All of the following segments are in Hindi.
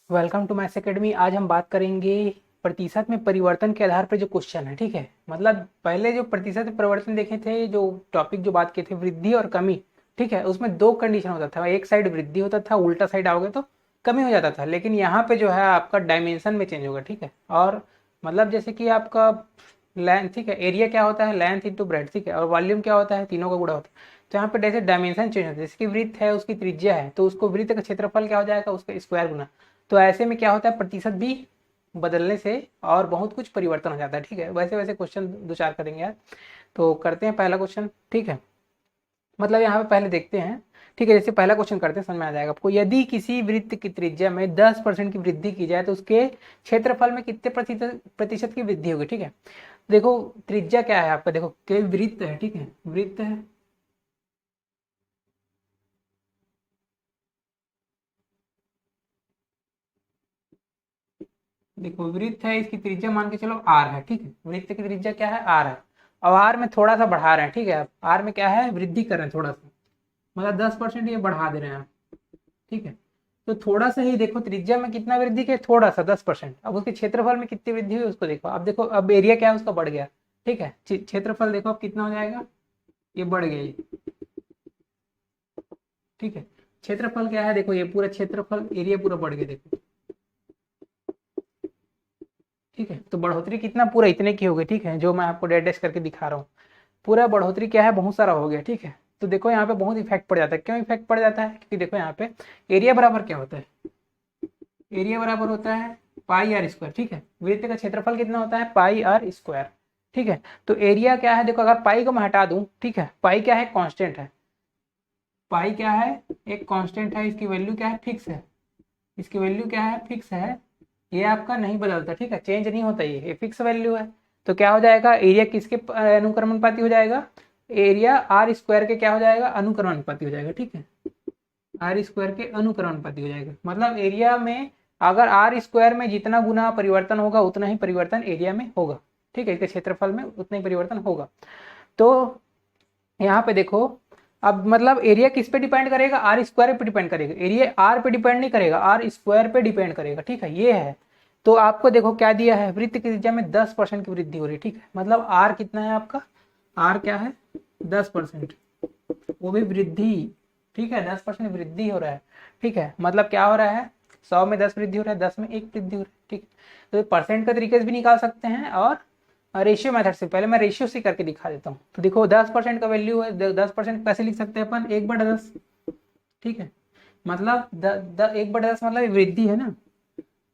Welcome to maths academy. आज हम बात करेंगे प्रतिशत में परिवर्तन के आधार पर जो क्वेश्चन है। ठीक है, मतलब पहले जो प्रतिशत में परिवर्तन देखे थे, जो टॉपिक जो बात किए थे वृद्धि और कमी। ठीक है, उसमें दो कंडीशन होता था, एक साइड वृद्धि होता था, उल्टा साइड आओगे तो कमी हो जाता था। लेकिन यहाँ पे जो है आपका डायमेंशन में चेंज होगा। ठीक है, और मतलब जैसे कि आपका लेंथ, ठीक है, एरिया क्या होता है, लेंथ इंटू ब्रेड। ठीक है, और वॉल्यूम क्या होता है, तीनों का गुणा होता है। तो यहाँ पे जैसे डायमेंशन चेंज होता है, जैसे कि वृत्त है, उसकी त्रिज्या है, तो उसको वृत्त का क्षेत्रफल क्या हो जाएगा, उसका स्क्वायर गुना। तो ऐसे में क्या होता है, प्रतिशत भी बदलने से और बहुत कुछ परिवर्तन हो जाता है। ठीक है, वैसे वैसे क्वेश्चन दो चार करेंगे यार। तो करते हैं पहला क्वेश्चन। ठीक है, मतलब यहाँ पे पहले देखते हैं। ठीक है, जैसे पहला क्वेश्चन करते हैं, समझ में आ जाएगा आपको। यदि किसी वृत्त की त्रिज्या में 10% की वृद्धि की जाए तो उसके क्षेत्रफल में कितने प्रतिशत की वृद्धि होगी। ठीक है, देखो त्रिज्या क्या है आपका, देखो कि वृत्त है। ठीक है, वृत्त है, देखो वृत्त है, इसकी त्रिज्या मान के चलो आर है। ठीक है, वृत्त की त्रिज्या क्या है, आर है। अब आर में थोड़ा सा बढ़ा रहे हैं। ठीक है, आर में क्या है, वृद्धि कर रहे हैं थोड़ा सा, मतलब 10% ये बढ़ा दे रहे हैं आप। ठीक है, तो थोड़ा सा ही देखो त्रिज्या में कितना वृद्धि के, थोड़ा सा 10%। अब उसके क्षेत्रफल में कितनी वृद्धि हुई उसको देखो। अब देखो, अब एरिया क्या है उसका बढ़ गया। ठीक है, क्षेत्रफल देखो अब कितना हो जाएगा, ये बढ़ गया ये। ठीक है, क्षेत्रफल क्या है, देखो ये पूरा क्षेत्रफल, एरिया पूरा बढ़ गया देखो। ठीक है, तो बढ़ोतरी कितना, पूरा इतने की हो गई। ठीक है, जो मैं आपको डेट करके दिखा रहा हूँ, पूरा बढ़ोतरी क्या है, बहुत सारा हो गया। ठीक है, तो देखो यहाँ पे बहुत इफेक्ट पड़ जाता है। क्यों इफेक्ट पड़ जाता है, क्योंकि देखो यहाँ पे एरिया बराबर क्या होता है, एरिया बराबर होता है पाई आर स्क्वायर। ठीक है, वृत्त का क्षेत्रफल कितना होता है, पाई आर स्क्वायर। ठीक है, तो एरिया क्या है, देखो अगर पाई को मैं हटा दूं, ठीक है, पाई क्या है, कांस्टेंट है। पाई क्या है, एक कांस्टेंट है, इसकी वैल्यू क्या है, फिक्स है। इसकी वैल्यू क्या है, फिक्स है। ये आपका नहीं बदलता। ठीक है, चेंज नहीं होता, ये फिक्स वैल्यू है। तो क्या हो जाएगा, एरिया किसके अनुक्रमानुपाती हो जाएगा, एरिया आर स्क्वायर के क्या हो जाएगा, अनुक्रमानुपाती हो जाएगा। ठीक है, आर स्क्वायर के अनुक्रमानुपाती हो जाएगा। मतलब एरिया में अगर आर स्क्वायर में जितना गुना परिवर्तन होगा उतना ही परिवर्तन एरिया में होगा। ठीक है, इसके क्षेत्रफल में उतना ही परिवर्तन होगा। तो यहाँ पे देखो, अब मतलब एरिया किस पे डिपेंड करेगा, आर स्क्वायर पे डिपेंड करेगा। एरिया आर पे डिपेंड नहीं करेगा, आर स्क्वायर पे डिपेंड करेगा। ठीक है, ये है। तो आपको देखो क्या दिया है, वृत्त की त्रिज्या में 10% की वृद्धि हो रही है। ठीक है, मतलब आर कितना है आपका, आर क्या है, 10%, वो भी वृद्धि। ठीक है, 10% वृद्धि हो रहा है। ठीक है, मतलब क्या हो रहा है, 100 में 10 वृद्धि हो रहा है, 10 में 1 वृद्धि हो रहा है। ठीक है, तो परसेंट का तरीके से भी निकाल सकते हैं, और रेशियो मेथड से, पहले मैं रेशियो से करके दिखा देता हूँ। तो देखो 10% का वैल्यू है, 10% कैसे लिख सकते हैं अपन, 1/10। ठीक है, मतलब 1/10 मतलब वृद्धि है ना।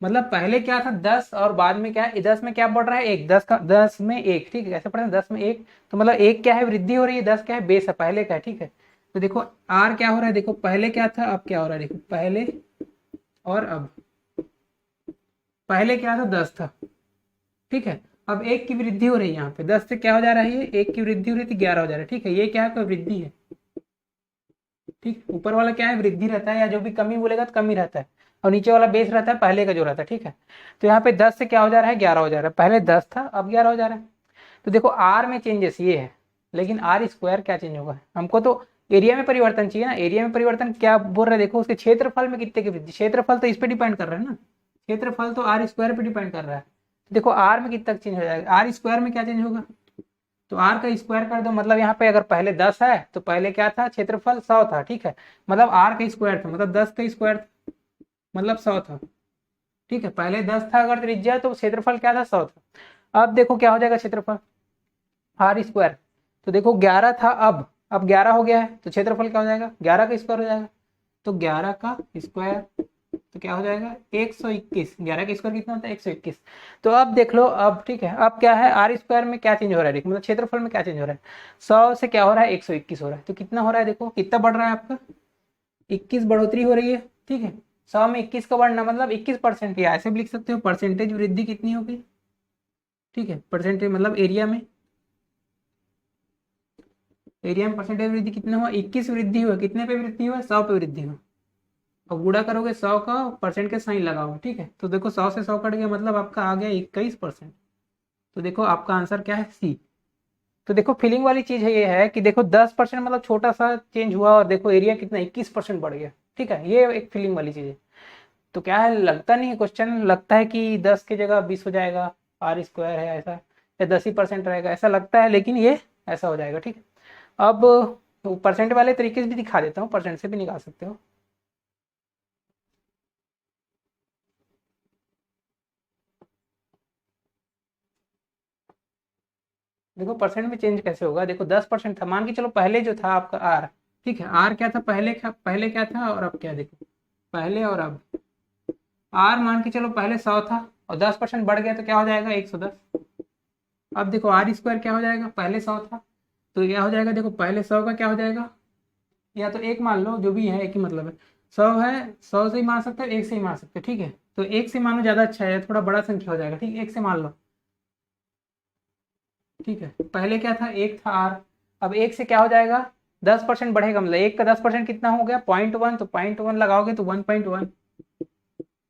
मतलब पहले क्या था 10, और बाद में क्या है, 10 में क्या बढ़ रहा है, 1, 10 का 10 में 1। ठीक है, कैसे पढ़े, 10 में 1, तो मतलब 1 क्या है, वृद्धि हो रही है, 10 क्या है, बेस है पहले का। ठीक है, तो देखो आर क्या हो रहा है, देखो पहले क्या था, अब क्या हो रहा है, देखो पहले और अब। पहले क्या था, 10 था। ठीक है, अब 1 की वृद्धि हो रही है, यहाँ पे 10 से क्या हो जा रहा है, ये 1 की वृद्धि हो रही थी, 11 हो जा रहा है। ठीक है, ये क्या है, कोई वृद्धि है। ठीक, ऊपर वाला क्या है, वृद्धि रहता है, या जो भी कमी बोलेगा तो कमी रहता है, और नीचे वाला बेस रहता है पहले का जो रहता है। ठीक है, तो यहाँ पे 10 से क्या हो जा रहा है, 11 हो जा रहा है। पहले 10 था, अब 11 हो जा रहा है। तो देखो आर में चेंजेस ये है, लेकिन आर स्क्वायर क्या चेंज होगा, हमको तो एरिया में परिवर्तन चाहिए ना। एरिया में परिवर्तन क्या बोल रहा है, देखो उसके क्षेत्रफल में कितने की वृद्धि, क्षेत्रफल तो इस पे डिपेंड कर रहा है ना, क्षेत्रफल तो आर स्क्वायर पे डिपेंड कर रहा है। तो देखो आर में कितना चेंज हो जाएगा, आर स्क्वायर में क्या चेंज होगा, तो आर का स्क्वायर कर दो। मतलब यहाँ पे अगर पहले 10 है तो पहले क्या था, क्षेत्रफल 100 था। ठीक है, मतलब आर का स्क्वायर था, मतलब 10 का स्क्वायर था, मतलब 100 था। ठीक है, पहले 10 था अगर त्रिज्या, तो क्षेत्रफल क्या था, 100 था। अब देखो क्या हो जाएगा क्षेत्रफल, आर स्क्वायर, तो देखो 11 था, अब 11 हो गया है, तो क्षेत्रफल क्या हो जाएगा, 11 का स्क्वायर हो जाएगा। तो 11 का स्क्वायर, तो क्या हो जाएगा, 121। 11 का स्क्वायर कितना होता है, 121। तो अब देख लो, अब ठीक है, अब क्या है, आर स्क्वायर में क्या चेंज हो रहा है, देखो मतलब क्षेत्रफल में क्या चेंज हो रहा है, 100 से क्या हो रहा है, 121 हो रहा है। तो कितना हो रहा है, देखो कितना बढ़ रहा है आपका, 21 बढ़ोतरी हो रही है। ठीक है, 100 में 21 का बढ़ना मतलब 21%, या ऐसे भी लिख सकते हो परसेंटेज वृद्धि कितनी होगी। ठीक है, परसेंटेज मतलब एरिया में, एरिया में परसेंटेज वृद्धि कितना हुआ, 21 वृद्धि हुआ, कितने पे वृद्धि हुआ, 100 पे वृद्धि हुआ। और गुणा करोगे 100 का, परसेंट के साइन लगाओगे। ठीक है, तो देखो 100 से 100 कट गया, मतलब आपका आ गया 21%। तो देखो आपका आंसर क्या है, सी। तो देखो फीलिंग वाली चीज है, ये है कि देखो 10% मतलब छोटा सा चेंज हुआ, और देखो एरिया कितना 21% बढ़ गया। ठीक है, ये एक फीलिंग वाली चीज है। तो क्या है, लगता नहीं है क्वेश्चन, लगता है कि 10 की जगह 20 हो जाएगा, आर स्क्वायर है ऐसा, या 10% रहेगा ऐसा लगता है, लेकिन ये ऐसा हो जाएगा। ठीक है, अब परसेंट वाले तरीके से भी दिखा देता हूँ, परसेंट से भी निकाल सकते हो। देखो परसेंट में चेंज कैसे होगा, देखो 10% था, मान के चलो पहले जो था आपका आर, ठीक है, आर क्या था पहले क्या था और अब क्या, देखो पहले और अब, आर मान के चलो पहले 100 था और 10% बढ़ गया तो क्या हो जाएगा 110। अब देखो आर स्क्वायर क्या हो जाएगा, पहले 100 था तो क्या हो जाएगा, देखो पहले 100 का क्या हो जाएगा, या तो एक मान लो, जो भी है एक ही मतलब है, 100 है, 100 से ही मान सकते हो, एक से ही मान सकते हो। ठीक है, तो एक से मानो ज़्यादा अच्छा है, थोड़ा बड़ा संख्या हो जाएगा। ठीक है, एक से मान लो। ठीक है, पहले क्या था, एक था आर, अब एक से क्या हो जाएगा, 10% बढ़ेगा, मतलब एक का 10% कितना हो गया, 0.1, तो 0.1 लगाओगे तो 1.1।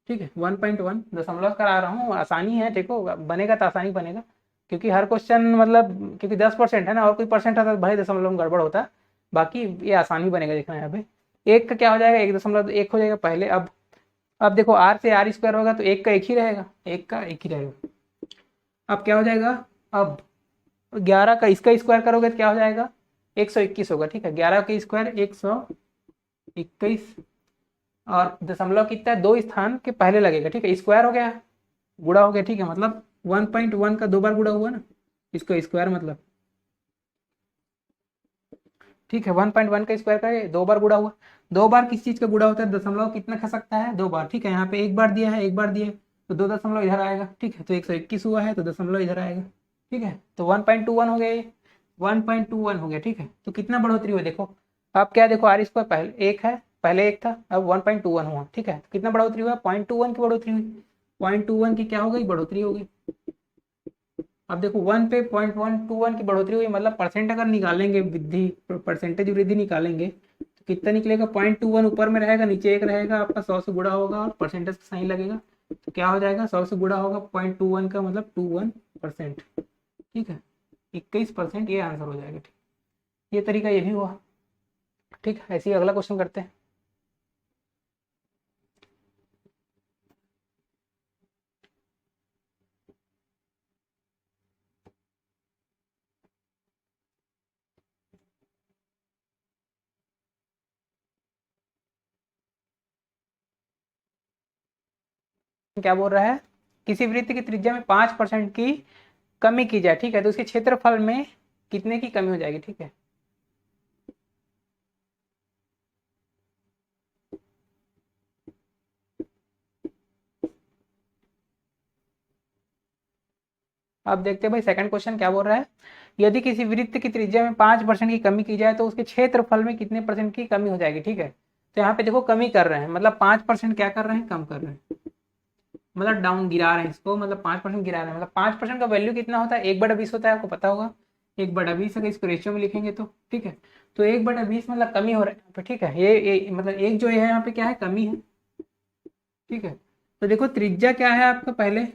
ठीक है, 1.1 दशमलव करा रहा हूँ, आसानी है, देखो बनेगा तो आसानी बनेगा, क्योंकि हर क्वेश्चन मतलब क्योंकि 10% है ना, और कोई परसेंट आता तो भाई दशमलव में गड़बड़ होता, बाकी ये आसानी बनेगा। देखना यहाँ पे एक का क्या हो जाएगा, 1.1 हो जाएगा पहले। अब देखो आर से आर स्क्वायर होगा तो एक का एक ही रहेगा, एक का एक ही रहेगा। अब क्या हो जाएगा, अब 11 का इसका स्क्वायर करोगे तो क्या हो जाएगा, 121 होगा। ठीक है, 11 का स्क्वायर 121, और दशमलव कितना है, 2 स्थान के पहले लगेगा। ठीक है, स्क्वायर हो गया, गुणा हो गया। ठीक है, मतलब 1.1 का 2 बार गुणा हुआ ना, इसका स्क्वायर मतलब। ठीक है, 1.1 का स्क्वायर का 2 बार गुणा हुआ, 2 बार किस चीज का गुणा होता है, दशमलव कितना खा सकता है, 2 बार। ठीक है, यहाँ पे एक बार दिया है, एक बार दिया है, तो 2 दशमलव इधर आएगा। ठीक है, तो 121 हुआ है तो दशमलव इधर आएगा। ठीक है, तो 1.21 हो गया, ये 1.21 हो गया। ठीक है, तो कितना बढ़ोतरी हुई देखो, अब क्या देखो, आर स्क्वायर पहले एक है, पहले एक था, अब 1.21 हुआ। ठीक है, तो कितना बढ़ोतरी हुआ, 0.21 की बढ़ोतरी हुई, 0.21 की क्या हो गई, बढ़ोतरी हो गई। अब देखो 1 पे 0.121 की बढ़ोतरी हुई, मतलब परसेंट अगर निकालेंगे, वृद्धि परसेंटेज वृद्धि निकालेंगे तो कितना निकलेगा, 0.21 ऊपर में रहेगा, नीचे एक रहेगा, आपका 100 से गुणा होगा और परसेंटेज का साइन लगेगा, तो क्या हो जाएगा, 100 से गुणा होगा 0.21 का मतलब 21%। ठीक है, 21%, ये आंसर हो जाएगा। ठीक, ये तरीका ये भी हुआ। ठीक है, ऐसे ही अगला क्वेश्चन करते हैं। क्या बोल रहा है, किसी वृत्त की त्रिज्या में 5% की कमी की जाए, ठीक है, तो उसके क्षेत्रफल में कितने की कमी हो जाएगी। ठीक है, अब देखते हैं भाई सेकंड क्वेश्चन क्या बोल रहा है, यदि किसी वृत्त की त्रिज्या में 5% की कमी की जाए तो उसके क्षेत्रफल में कितने परसेंट की कमी हो जाएगी। ठीक है, तो यहाँ पे देखो कमी कर रहे हैं, मतलब 5% क्या कर रहे हैं, कम कर रहे हैं, मतलब डाउन गिरा रहे हैं इसको, मतलब 5% गिरा रहे हैं, मतलब 5% का वैल्यू कितना होता है, 1/20 होता है, आपको पता होगा। 1/20 अगर इसको रेशियो में लिखेंगे तो, ठीक है, तो 1/20 मतलब कमी हो रहा है यहाँ पे। ठीक है, ये मतलब एक जो है यहाँ पे क्या है, कमी है। ठीक है, तो देखो त्रिज्या क्या है आपका पहले,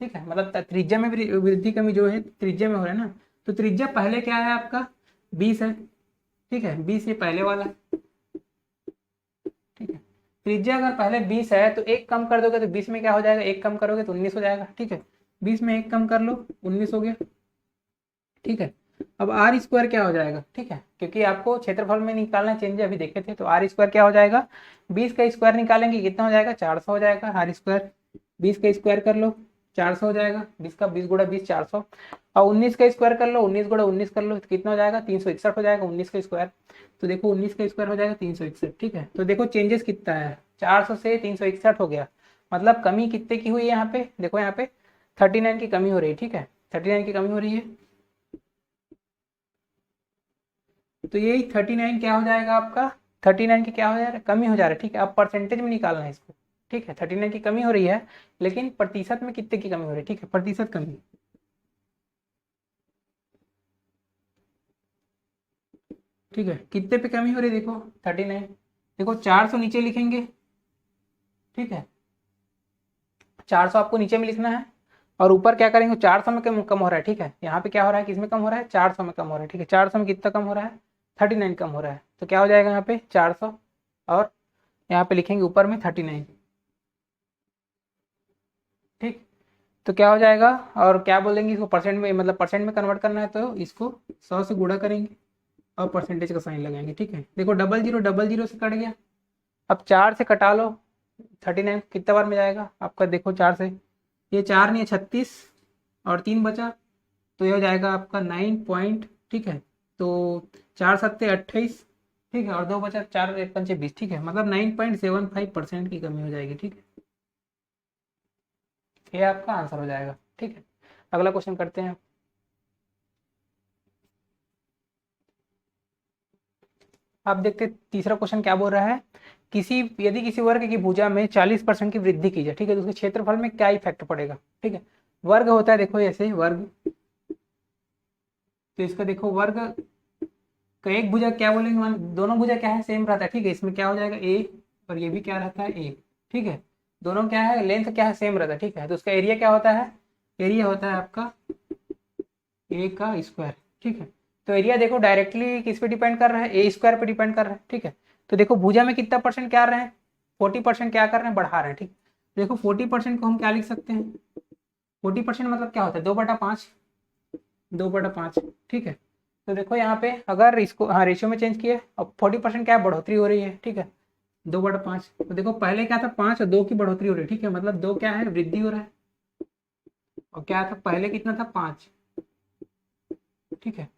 ठीक है, मतलब त्रिज्या में वृद्धि कमी जो है त्रिज्या में हो रहा है ना, तो त्रिज्या पहले क्या है आपका, 20 है। ठीक है, 20 ये पहले वाला है। ठीक है, त्रिज्या अगर पहले 20 है तो एक कम कर दोगे तो 20 में क्या हो जाएगा, एक कम करोगे तो 19 हो जाएगा। ठीक है, 20 में एक कम कर लो, 19 हो गया। ठीक है, अब आर स्क्वायर क्या हो जाएगा, ठीक है, क्योंकि आपको क्षेत्रफल में निकालना चेंज अभी देखे थे, तो आर स्क्वायर क्या हो जाएगा, 20 का स्क्वायर निकालेंगे कितना हो जाएगा, 400 हो जाएगा। आर स्क्वायर 20 का स्क्वायर कर लो, 400 हो जाएगा, 20 का 20 गुणा 20 400, और 19 का स्क्वायर कर लो, 19 गुणा 19 कर लो तो कितना हो जाएगा, 361 हो जाएगा 19 का स्क्वायर। तो देखो 19 का स्क्वायर हो जाएगा 361। ठीक है, तो देखो चेंजेस कितना है, 400 से 361 हो गया, मतलब कमी कितने की हुई है यहाँ पे, देखो यहाँ पे 39 की कमी हो रही है। ठीक है, 39 की कमी हो रही है, तो यही 39 क्या हो जाएगा आपका, 39 की क्या हो जा रहा है, कमी हो जा रहा है। ठीक है, अब परसेंटेज में निकालना है इसको। ठीक है, 39 की कमी हो रही है, लेकिन प्रतिशत में कितने की कमी हो रही है, ठीक है, प्रतिशत कमी। ठीक है, कितने पे कमी हो रही है, देखो 39, देखो 400 नीचे लिखेंगे। ठीक है, 400 आपको नीचे में लिखना है, और ऊपर क्या करेंगे, 400 में कम कम हो रहा है। ठीक है, यहाँ पे क्या हो रहा है, किस में कम हो रहा है, 400 में कम हो रहा है। ठीक है, 400 में कितना कम हो रहा है, 39 कम हो रहा है, तो क्या हो जाएगा यहाँ पे 400, और यहाँ पे लिखेंगे ऊपर में 39। तो क्या हो जाएगा, और क्या बोलेंगे इसको परसेंट में, मतलब परसेंट में कन्वर्ट करना है तो इसको 100 से गुणा करेंगे और परसेंटेज का साइन लगाएंगे। ठीक है, देखो डबल जीरो से कट गया। अब 4 से कटा लो 39 कितना बार में जाएगा आपका, देखो 4 से, ये 4 नहीं है 36 और 3 बचा, तो ये हो जाएगा आपका 9 पॉइंट। ठीक है, तो 4 सत्ते 28, ठीक है, और 2 बचा, 4 एक पंचे 20। ठीक है, मतलब 9.75% की कमी हो जाएगी। ठीक है, ये आपका आंसर हो जाएगा। ठीक है, अगला क्वेश्चन करते हैं। आप देखते हैं तीसरा क्वेश्चन क्या बोल रहा है, यदि किसी वर्ग की भुजा में 40% की वृद्धि की जाए, ठीक है, तो उसके क्षेत्रफल में क्या इफेक्ट पड़ेगा। ठीक है, वर्ग होता है, देखो ऐसे वर्ग, तो इसका देखो वर्ग का एक भुजा क्या बोलेंगे, मान दोनों भुजा क्या है, सेम रहता है। ठीक है, इसमें क्या हो जाएगा ए, और ये भी क्या रहता है ए। ठीक है, दोनों क्या है, लेंथ क्या है, सेम रहता है। ठीक है, तो उसका एरिया क्या होता है, एरिया होता है आपका ए का स्क्वायर। ठीक है, तो एरिया देखो डायरेक्टली किस पे डिपेंड कर रहा है, ए स्क्वायर पे डिपेंड कर रहा है। ठीक है, तो देखो भुजा में कितना परसेंट क्या रहे हैं, 40% क्या कर रहे हैं, बढ़ा रहे हैं। ठीक, देखो 40% को हम क्या लिख सकते हैं, 40% मतलब क्या होता है, 2/5, 2/5। ठीक है, तो देखो यहाँ पे अगर इसको हाँ रेशियो में चेंज किए, अब 40% क्या है, बढ़ोतरी हो रही है। ठीक है, 2/5, तो देखो पहले क्या था 5 और 2 की बढ़ोतरी हो रही है। ठीक है, मतलब 2 क्या है, वृद्धि हो रहा है, और क्या था पहले कितना था 5। ठीक है,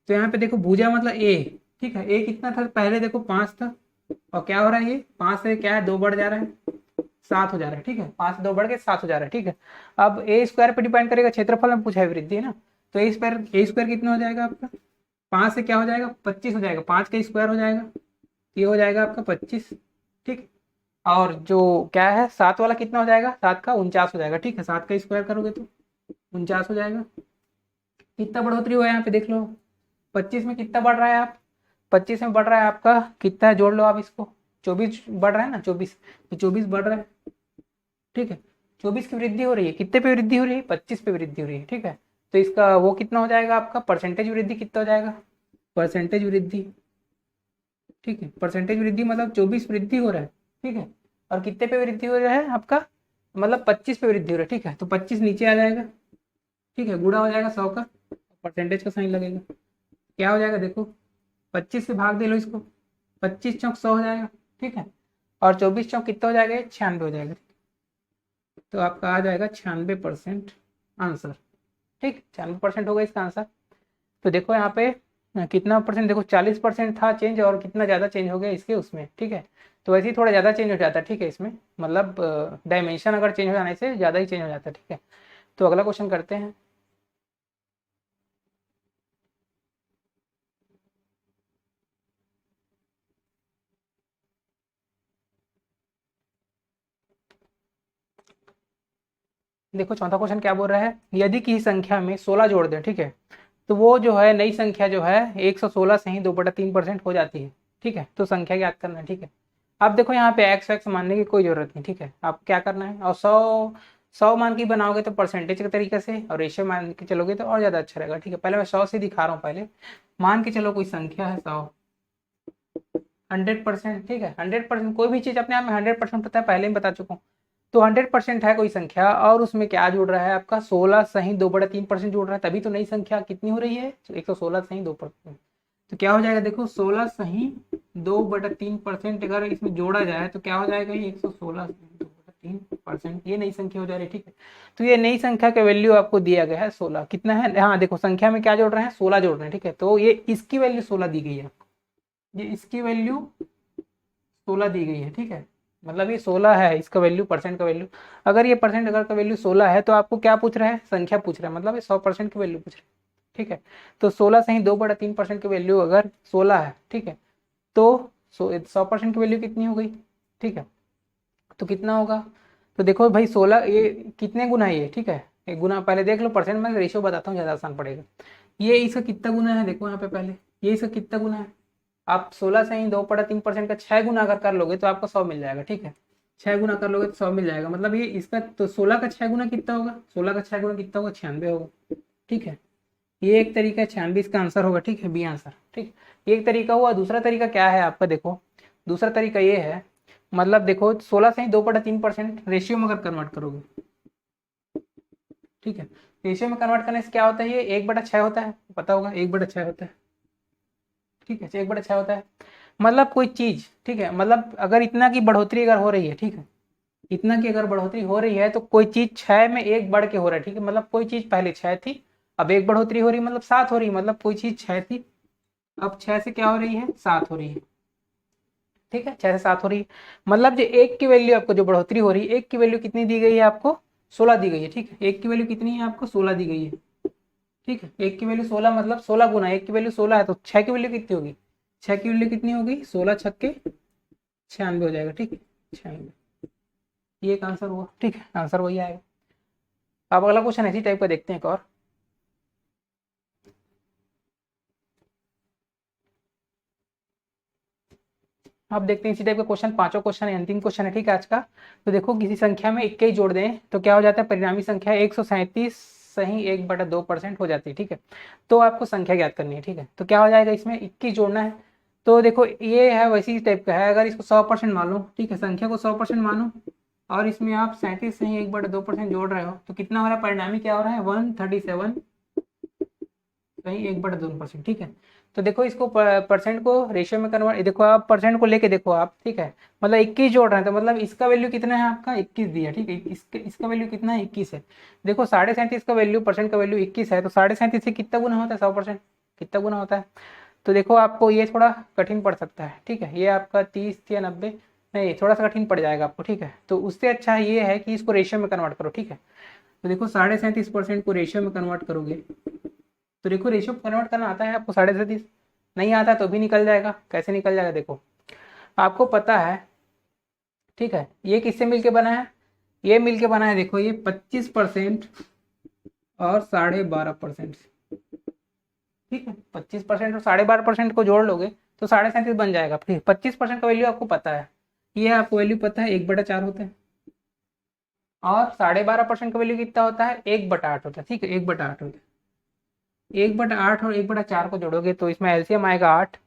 तो यहाँ पे देखो भुजा मतलब ए। ठीक है, ए कितना था पहले, देखो 5 था, और क्या हो रहा है, ये 5 से क्या है 2 बढ़ जा रहा है, 7 हो जा रहा है। ठीक है, 5 से 2 बढ़ के 7 हो जा रहा है। ठीक है, अब ए स्क्वायर पे डिपेंड करेगा, क्षेत्रफल में पूछा है वृद्धि है ना, तो ए स्क्वायर कितना हो जाएगा आपका, 5 से क्या हो जाएगा 25 हो जाएगा, 5 का स्क्वायर हो जाएगा, ये हो जाएगा आपका 25। ठीक, और जो क्या है 7 वाला कितना हो जाएगा, 7 का 49 हो जाएगा। ठीक है, 7 का स्क्वायर करोगे तो 49 हो जाएगा। कितना बढ़ोतरी हुआ है यहाँ पे देख लो, 25 में कितना बढ़ रहा है आप, 25 में बढ़ रहा है आपका कितना, जोड़ लो आप इसको, 24 बढ़ रहा है ना, 24, तो 24 बढ़ रहा है। ठीक है, 24 की वृद्धि हो रही है, कितने पे वृद्धि हो रही है, 25 पे वृद्धि हो रही है। ठीक है, तो इसका वो कितना हो जाएगा आपका, परसेंटेज वृद्धि कितना हो जाएगा, परसेंटेज वृद्धि। ठीक है, परसेंटेज वृद्धि मतलब 24 वृद्धि हो रहा है। ठीक है, और कितने पे वृद्धि हो रहा है आपका, मतलब 25 पे वृद्धि हो रहा है। ठीक है, तो 25 नीचे आ जाएगा। ठीक है, गुणा हो जाएगा 100 का, परसेंटेज का साइन लगेगा, क्या हो जाएगा देखो, 25 से भाग दे लो इसको, 25 चौक 100 हो जाएगा। ठीक है, और 24 चौक कितना हो जाएगा, 96 हो जाएगा। तो आपका आ जाएगा 96% आंसर। ठीक, 96% होगा इसका आंसर। तो देखो यहाँ पे कितना परसेंट, देखो 40% था चेंज, और कितना ज़्यादा चेंज हो गया इसके उसमें। ठीक है, तो वैसे ही थोड़ा ज़्यादा चेंज हो जाता है। ठीक है, इसमें मतलब डायमेंशन अगर चेंज हो जाने से ज़्यादा ही चेंज हो जाता है। ठीक है, तो अगला क्वेश्चन करते हैं। देखो चौथा क्वेश्चन क्या बोल रहा है, यदि किसी संख्या में 16 जोड़ दें, ठीक है, तो वो जो है नई संख्या जो है 116 से ही 2/3% हो जाती है। ठीक है, तो संख्या ज्ञात करना है। ठीक है, अब देखो यहाँ पे एक्स वैक्स मानने की कोई जरूरत नहीं। ठीक है, आप क्या करना है, और 100 मान की बनाओगे तो परसेंटेज के तरीके से, और रेशियो मान के चलोगे तो और ज़्यादा अच्छा रहेगा। ठीक है, पहले मैं 100 से दिखा रहा हूँ। पहले मान के चलो कोई संख्या है 100, 100%। ठीक है, 100% कोई भी चीज़ अपने आप में 100% होता है, पहले ही बता चुका हूँ। तो 100% है कोई संख्या, और उसमें क्या जुड़ रहा है आपका 16 सही 2/3% जुड़ रहा है, तभी तो नई संख्या कितनी हो रही है, 116 सही 2%। तो क्या हो जाएगा देखो, 16 सही 2/3% अगर इसमें जोड़ा जाए तो क्या हो जाएगा, ये 116 सही 2/3%, ये नई संख्या हो जा रही है। ठीक है, तो ये नई संख्या का वैल्यू आपको दिया गया है 16, कितना है, हाँ देखो संख्या में क्या जोड़ रहे हैं, 16 जोड़ रहे हैं। ठीक है, तो ये इसकी वैल्यू 16 दी गई है, ये इसकी वैल्यू 16 दी गई है। ठीक है, मतलब ये 16 है इसका वैल्यू, परसेंट का वैल्यू। अगर ये परसेंट अगर का वैल्यू 16 है तो आपको क्या पूछ रहा है, संख्या पूछ रहा है, मतलब ये 100% की वैल्यू पूछ रहा है। ठीक है, तो 16 से ही 2/3% की वैल्यू अगर 16 है, ठीक है, तो 100% की वैल्यू कितनी हो गई। ठीक है, तो कितना होगा, तो देखो भाई 16 ये कितने गुना है ये। ठीक है, एक गुना पहले देख लो, परसेंट में रेशियो बताता हूँ ज़्यादा आसान पड़ेगा। ये इसका कितना गुना है, देखो यहाँ पे पहले ये इसका कितना गुना है, आप 16 से ही 2/3% का 6 गुना अगर कर लोगे तो आपको 100 मिल जाएगा। ठीक है, 6 गुना कर लोगे तो 100 मिल जाएगा, मतलब ये इसका तो 16 का 6 गुना कितना होगा, 16 का 6 गुना कितना होगा, 96 होगा। ठीक है, ये एक तरीका है, 96 इसका आंसर होगा। ठीक है, बी आंसर। ठीक, ये एक तरीका हुआ। दूसरा तरीका क्या है आपका, देखो दूसरा तरीका ये है, मतलब देखो 16 से ही 2/3% रेशियो में अगर कन्वर्ट करोगे, ठीक है। रेशियो में कन्वर्ट करने से क्या होता है, ये 1/6 होता है, पता होगा 1/6 होता है, ठीक है, 1/6 होता है। मतलब कोई चीज, ठीक है, मतलब अगर इतना की बढ़ोतरी अगर हो रही है, ठीक है, इतना की अगर बढ़ोतरी हो रही है तो कोई चीज 6 में 1 बढ़ के हो रहा है, ठीक है, मतलब कोई चीज पहले 6 थी, अब 1 बढ़ोतरी हो रही है मतलब 7 हो रही है, मतलब कोई चीज 6 थी, अब 6 से क्या हो रही है, 7 हो रही है, ठीक है, 6 से 7 हो रही है। मतलब जो एक की वैल्यू आपको जो बढ़ोतरी हो रही है, एक की वैल्यू कितनी दी गई है आपको, 16 दी गई है, ठीक है, एक की वैल्यू कितनी है आपको, 16 दी गई है, ठीक है, एक की वैल्यू 16 मतलब 16 गुना एक की वैल्यू 16 है, तो 6 की वैल्यू कितनी होगी, 6 की वैल्यू कितनी होगी, 16 छक्के 96 हो जाएगा, ठीक है, 96। ये एक आंसर हुआ, ठीक है, आंसर वही आएगा। अब अगला क्वेश्चन इसी टाइप का देखते हैं एक और। अब देखते हैं इसी टाइप का क्वेश्चन, पांचों क्वेश्चन है, अंतिम क्वेश्चन है, ठीक है आज का। तो देखो किसी संख्या में 21 जोड़ दें तो क्या हो जाता है, परिणामी संख्या 137 सही 1/2% हो जाती है, ठीक है। तो आपको संख्या ज्ञात करनी है, ठीक है, तो क्या हो जाएगा, इसमें 21 जोड़ना है। तो देखो ये है वैसी टाइप का है, अगर इसको 100% मान लो, ठीक है, संख्या को 100% मानो, और इसमें आप 37 सही 1/2% जोड़ रहे हो, तो कितना हो रहा है, परिणामी क्या हो रहा है, 137 सही 1/2%, ठीक है। तो देखो इसको परसेंट को रेशियो में कन्वर्ट, देखो आप परसेंट को लेके देखो आप, ठीक है, मतलब 21 जोड़ रहे हैं, तो मतलब इसका वैल्यू कितना है आपका, 21 दिया, ठीक है, इसका वैल्यू कितना है, 21 है। देखो 37.5 का वैल्यू, परसेंट का वैल्यू 21 है, तो 37.5 से कितना गुना होता है, 100%, कितना गुना होता है। तो देखो आपको ये थोड़ा कठिन पड़ सकता है, ठीक है, ये आपका 30 या 90, नहीं थोड़ा सा कठिन पड़ जाएगा आपको, ठीक है, तो उससे अच्छा ये है कि इसको रेशियो में कन्वर्ट करो, ठीक है। तो देखो 37.5% को रेशियो में कन्वर्ट करोगे, तो देखो रेशियो कन्वर्ट करना आता है आपको, 37.5, नहीं आता तो भी निकल जाएगा, कैसे निकल जाएगा, देखो आपको पता है, ठीक है, ये किससे मिलके बना है, ये मिलके बना है, देखो ये 25% और 12.5%, ठीक है, 25% और 12.5% को जोड़ लोगे तो 37.5 बन जाएगा, ठीक, 25% का वैल्यू आपको पता है, ये आपको वैल्यू पता है 1/4 होता है, और 12.5% का वैल्यू कितना होता है, 1/8 होता है, ठीक है, 1/8 होता है, 1/8 और 1/4 को जोड़ोगे तो इसमें एलसीएम आएगा 8,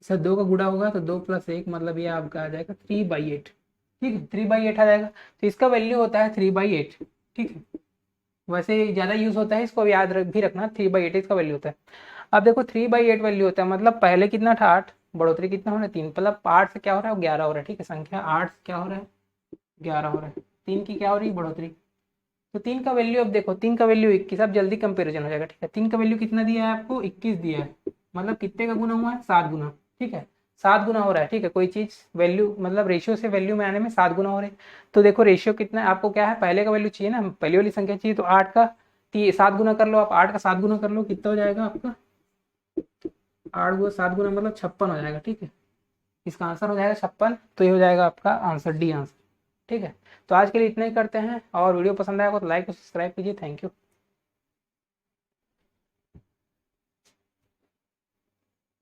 सर 2 का गुणा होगा तो 2 + 1 मतलब ये आपका आ जाएगा 3/8, ठीक है, 3/8 आ जाएगा, तो इसका वैल्यू होता है 3/8, ठीक है, वैसे ज़्यादा यूज होता है, इसको याद भी रखना, 3/8 इसका वैल्यू होता है। अब देखो 3/8 वैल्यू होता है, मतलब पहले कितना था 8, बढ़ोतरी कितना हो रहा है 3, मतलब 8 से क्या हो रहा है, वो 11 हो रहा है, ठीक है, संख्या 8 से क्या हो रहा है, 11 हो रहा है, 3 की क्या हो रही है, बढ़ोतरी। तो 3 का वैल्यू, अब देखो 3 का वैल्यू 21, अब जल्दी कंपेरिजन हो जाएगा, ठीक है, 3 का वैल्यू कितना दिया है आपको, 21 दिया है, मतलब कितने का गुना हुआ है, 7 गुना, ठीक है, 7 गुना हो रहा है, ठीक है, कोई चीज वैल्यू मतलब रेशियो से वैल्यू में आने में 7 गुना हो रहे हैं। तो देखो रेशियो कितना है, आपको क्या है, पहले का वैल्यू चाहिए ना, पहले वाली संख्या चाहिए, तो 8 का 7 गुना कर लो आप, 8 का 7 गुना कर लो, कितना हो जाएगा आपका, 8 गुना 7 गुना मतलब 56 हो जाएगा, ठीक है, इसका आंसर हो जाएगा 56, तो ये हो जाएगा आपका आंसर, डी आंसर, ठीक है। तो आज के लिए इतना ही करते हैं, और वीडियो पसंद आया हो तो लाइक और सब्सक्राइब कीजिए, थैंक यू।